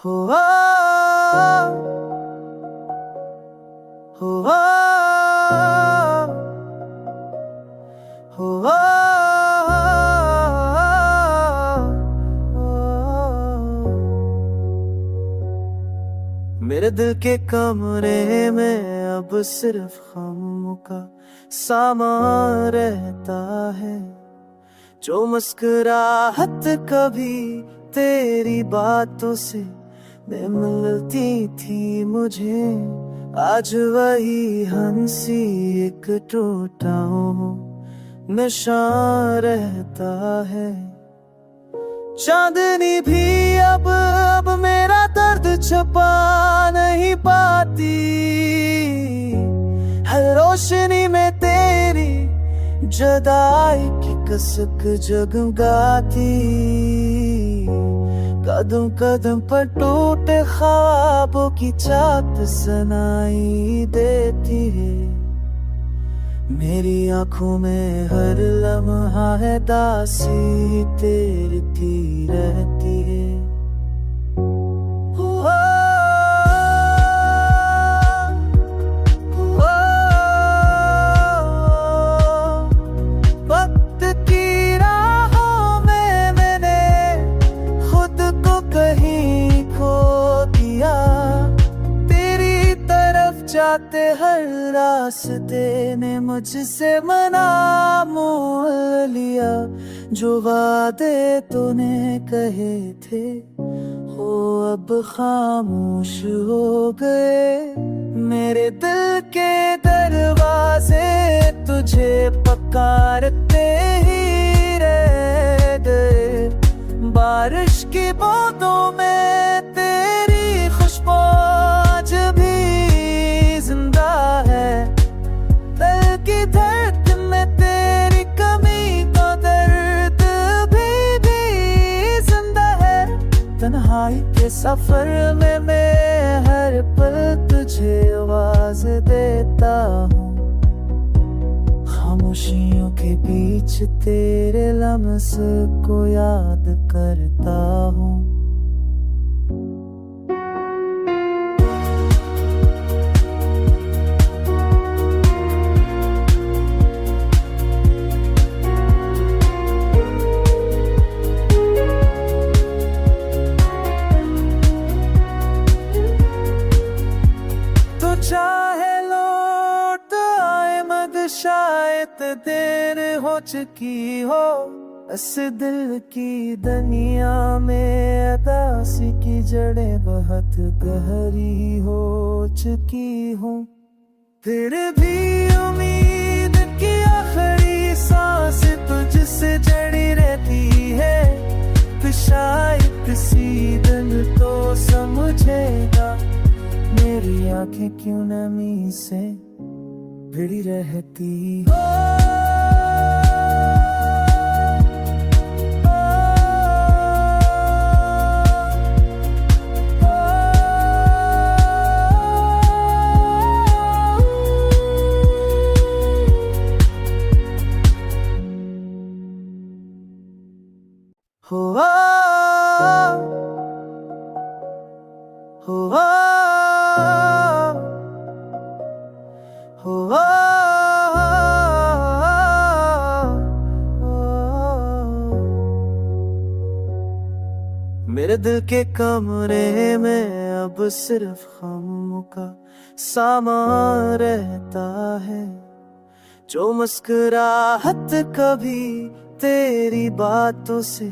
हो हो हो मेरे दिल के कमरे में अब सिर्फ ख़म का सामान रहता है। जो मुस्कुराहट कभी तेरी बातों से मिलती थी मुझे, आज वही हंसी एक टूटा निशान रहता है। चांदनी भी अब मेरा दर्द छुपा नहीं पाती, हर रोशनी में तेरी जुदाई की कसक जगमगाती। कदम कदम पर टूटे ख्वाबों की चाहत सुनाई देती है। मेरी आंखों में हर लम्हा है दासी तेरती रहती है। वक्त की राहों में मैंने खुद को कहीं खो दिया, तेरी तरफ जाते हर रास्ते ने मुझसे मना मोल लिया। जो वादे तूने कहे थे वो अब खामोश हो गए। मेरे दिल के दरवाजे तुझे पुकारते ही रह गए। बारिश की बूंदों में तेरी खुशबू आज भी जिंदा है। दिल की धड़कन में तेरी कमी का दर्द भी जिंदा है। तन्हाई के सफर में मैं हर पल तुझे आवाज देता हूँ। खामोशियों के बीच तेरे लम्स को याद करता हूँ। चाहे लौट आए मद शायद देर हो चुकी हो। इस दिल की दुनिया में अदासी की जड़ें बहुत गहरी हो चुकी हूँ। फिर भी उम्मीद की आखिरी सांस तुझसे जड़ी रहती है। तो शायद किसी दिन तो समझेगा मेरी आंखें क्यों नमी से भिड़ी रहती हो। हो मेरे दिल के कमरे में अब सिर्फ ख़म का सामान रहता है। जो मुस्कुराहट कभी तेरी बातों से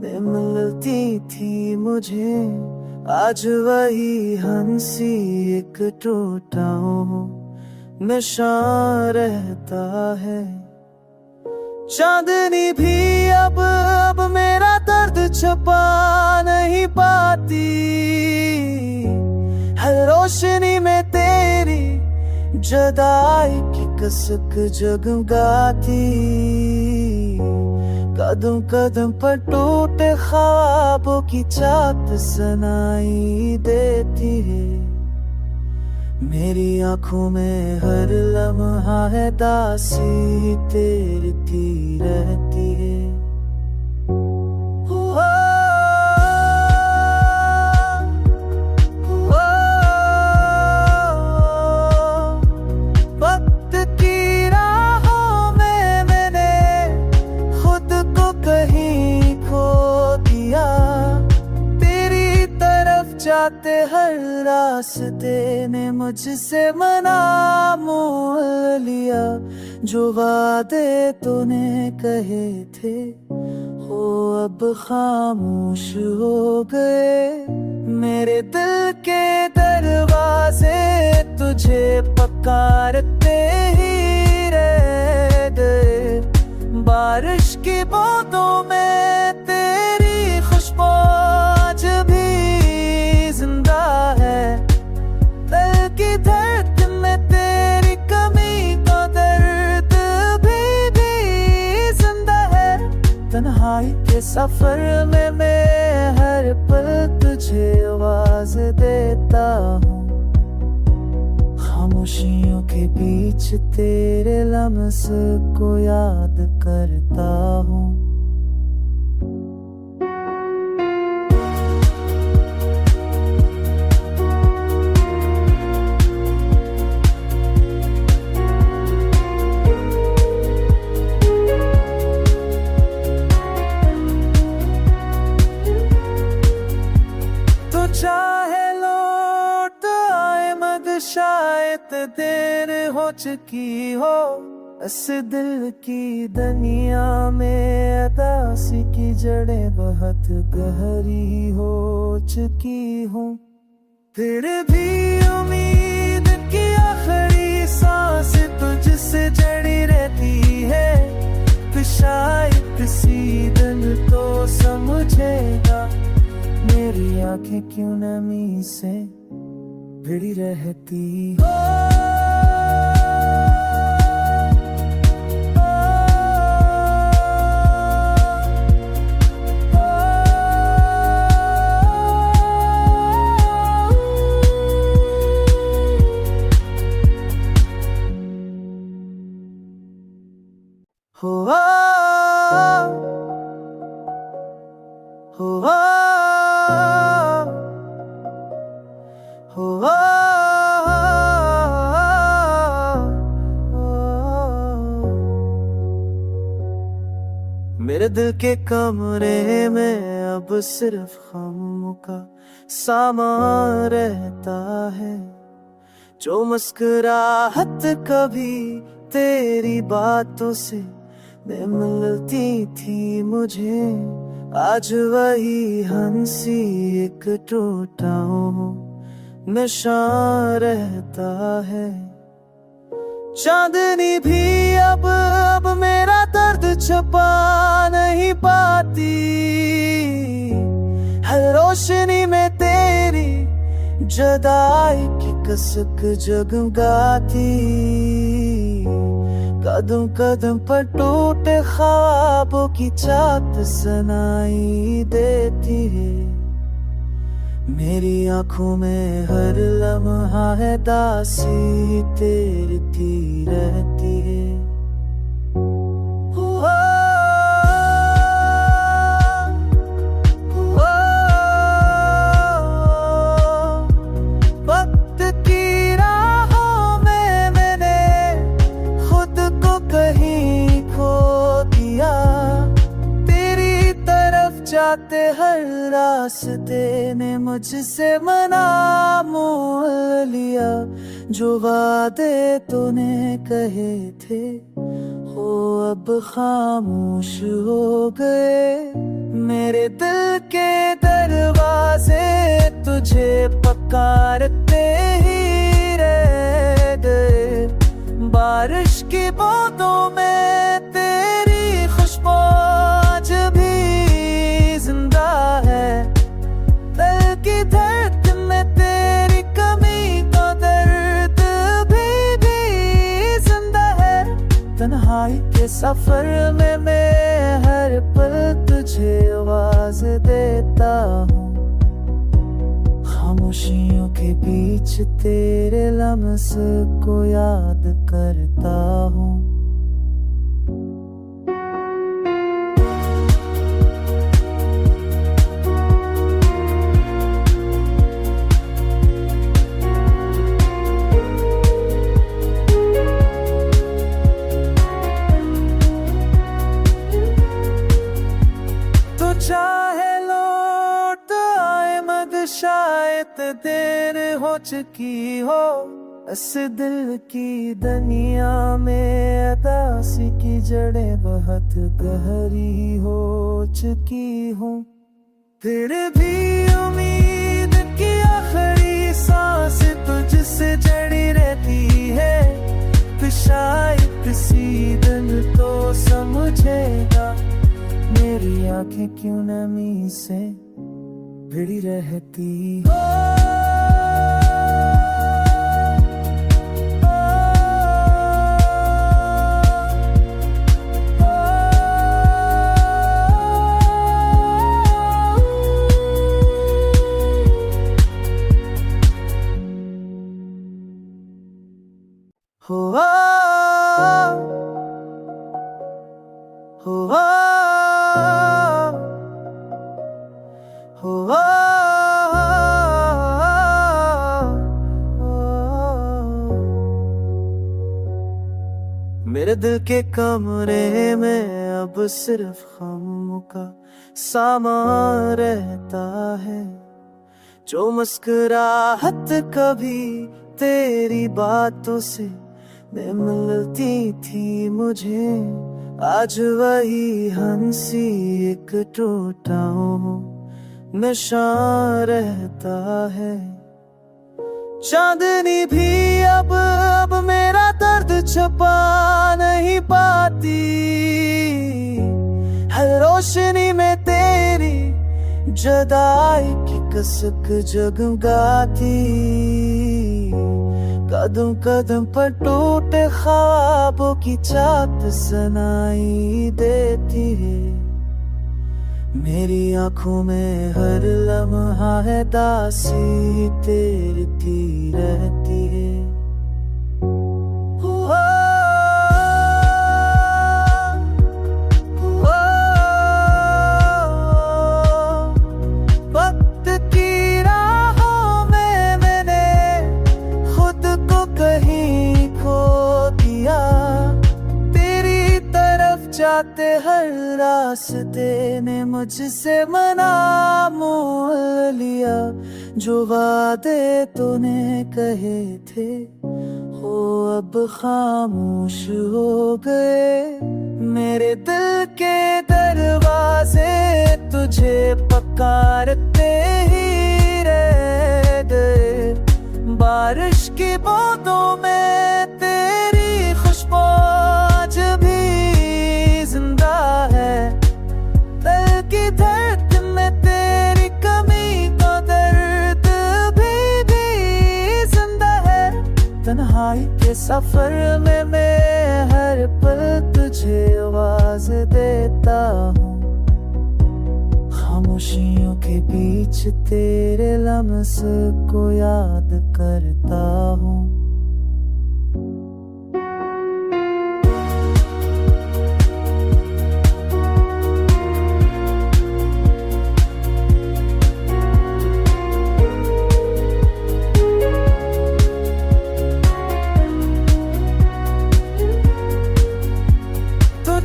मिलती थी मुझे, आज वही हंसी एक टूटा निशान रहता है। चांदनी भी अब मेरा दर्द छुपा नहीं पाती, हर रोशनी में तेरी जुदाई की कसक जगमगाती। कदम कदम पर टूटे ख्वाबों की चाहत सुनाई देती है। मेरी आंखों में हर लम्हा है दासी तेरती रहती है। जाते हर रास्ते ने मुझसे मना मोल लिया। जो वादे तूने कहे थे हो अब खामोश हो गए। मेरे दिल के दरवाजे तुझे पुकारते ही रह गए। बारिश की बूंदों में तेरी खुशबू आज भी जिंदा है। दिल की धड़कन में तेरी कमी का दर्द भी जिंदा है। तन्हाई के सफर में मैं हर पल तुझे आवाज देता हूँ। खामोशियों के बीच तेरे लम्स को याद करता हूँ। तो चाहे लौट आए मगर शायद देर हो चुकी हो। इस दिल की दुनिया में अदासी की जड़ें बहुत गहरी हो चुकी हूँ। फिर भी उम्मीद की आखिरी सांस तुझसे जड़ी रहती है। कि शायद किसी दिन तो समझेगा मेरी आंखें क्यों नमी से भिड़ी रहती हो। मेरे दिल के कमरे में अब सिर्फ ख़म का सामान रहता है। जो मुस्कुराहट कभी तेरी बातों से मिलती थी मुझे, आज वही हंसी एक टूटा निशान रहता है। चांदनी भी अब मेरा दर्द छुपा नहीं पाती। हर रोशनी में तेरी जुदाई की कसक जगमगाती। कदम कदम पर टूटे ख्वाबों की चाहत सुनाई देती है। मेरी आंखों में हर लम्हा है दासी तेरती रहती है। वक्त की राहों में मैंने खुद को कहीं खो दिया। तेरी तरफ जाते हर रास्ते ने मुझसे मना मोल लिया। जो वादे तूने कहे थे हो अब खामोश हो गए। मेरे दिल के दरवाजे तुझे पुकारते ही रह गए। बारिश की बूंदों में तेरी खुशबू आज भी जिंदा है। दिल की धड़कन में तेरी कमी का दर्द भी जिंदा है। तन्हाई के सफर में मैं हर पल तुझे आवाज देता हूँ। खामोशियों के बीच तेरे लम्स को याद करता हूँ। चाहे लौट आए मगर शायद देर हो चुकी हो, इस दिल की दुनिया में अदासी की जड़ें बहुत गहरी हो चुकी हूँ। फिर भी उम्मीद की आखिरी सांस तुझसे जड़ी रहती है, तो शायद किसी दिन तो समझेगा मेरी आंखें क्यों नमी से भिड़ी रहती हो। हो हो मेरे दिल के कमरे में अब सिर्फ ख़म का सामान रहता है, जो मुस्कुराहट कभी तेरी बातों से मिलती थी मुझे, आज वही हंसी एक टूटा निशान रहता है। चांदनी भी अब मेरा दर्द छुपा नहीं पाती, हर रोशनी में तेरी जुदाई की कसक जगमगाती, कदम कदम पर टूटे ख्वाबों की चाहत सुनाई देती है। मेरी आंखों में हर लम्हा है दासी तैरती रहती है। वक्त की राहों में मैंने खुद को कहीं खो दिया, तेरी तरफ जाते हर रास्ते ने मुझसे मना मोल लिया, जो वादे तूने कहे थे वो अब खामोश हो गए। मेरे दिल के दरवाजे तुझे पुकारते ही रह गए, बारिश की बूंदों में तेरी खुशबू आज भी जिंदा है, दिल की धड़कन में तेरी कमी का दर्द भी जिंदा है। तन्हाई के सफर में मैं हर पल तुझे आवाज देता हूँ, खामोशियों के बीच तेरे लम्स को याद करता हूँ।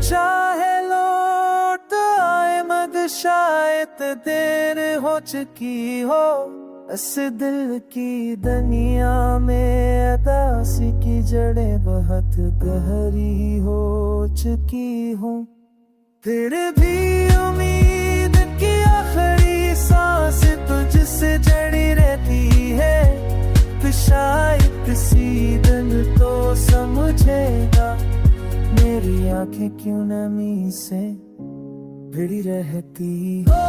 चाहे लौट आए मद शायद देर हो चुकी हो, इस दिल की दुनिया में अदासी की जड़ें बहुत गहरी हो चुकी हूँ। फिर भी उम्मीद की आखिरी सांस तुझसे जड़ी रहती है, तो शायद किसी दिन तो समझेगा मेरी आंखें क्यों नमी से भिड़ी रहती हो।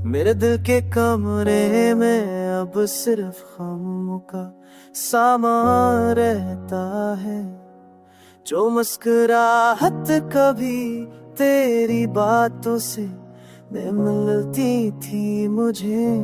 मेरे दिल के कमरे में अब सिर्फ ख़म का सामान रहता है, जो मुस्कुराहट कभी तेरी बातों से मिलती थी मुझे।